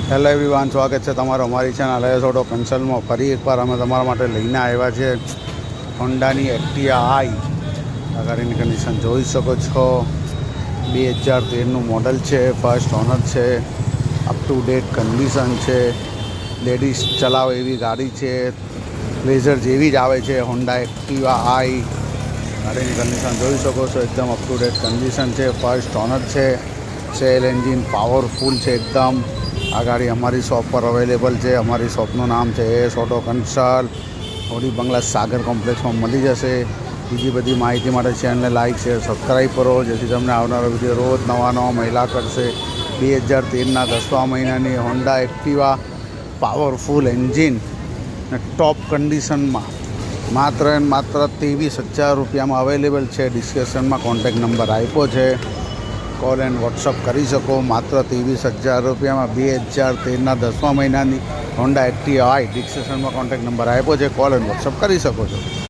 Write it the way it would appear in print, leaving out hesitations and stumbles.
Hello everyone, સ્વાગત છે તમારું અમારી ચેનલ એસ ઓટો કન્સલ્ટમાં. ફરી એકવાર અમે તમારા માટે લઈને આવ્યા છે હોન્ડાની એક્ટિવા આઈ. આ ગાડીની કન્ડિશન જોઈ શકો છો. 2013નું મોડલ છે, ફર્સ્ટ ઓનર છે, અપ ટુ ડેટ કન્ડિશન છે. લેડીઝ ચલાવે એવી ગાડી છે, પ્લેઝર જેવી જ આવે છે હોન્ડા એક્ટિવા આઈ. ગાડીની કન્ડિશન જોઈ શકો છો, એકદમ અપ ટુ ડેટ કન્ડિશન છે, ફર્સ્ટ ઓનર છે, સેલ એન્જિન પાવરફુલ છે એકદમ. આ ગાડી અમારી શોપ પર અવેલેબલ છે. અમારી શોપનું નામ છે એસ ઓટો કન્સલ્ટ, હોડી બંગલા સાગર કોમ્પ્લેક્સમાં મળી જશે. બીજી બધી માહિતી માટે ચેનલને લાઇક શેર સબસ્ક્રાઈબ કરો, જેથી તમને આવનારો વિડીયો રોજ નવા મહિલા કરશે. 2013ના 10મા મહિનાની હોન્ડા એક્ટિવા પાવરફુલ એન્જિન ને ટોપ કન્ડિશનમાં માત્ર 23,000 રૂપિયામાં અવેલેબલ છે. ડિસ્ક્રિપ્શનમાં કોન્ટેક્ટ નંબર આપ્યો છે, કોલ એન્ડ વોટ્સઅપ કરી શકો. માત્ર 23,000 રૂપિયામાં 2013ના 10મા મહિનાની હોન્ડા એક્ટિવા આઈ. ડિસ્ક્રિપ્શનમાં કોન્ટેક્ટ નંબર આપ્યો છે, કોલ એન્ડ વોટ્સઅપ કરી શકો છો.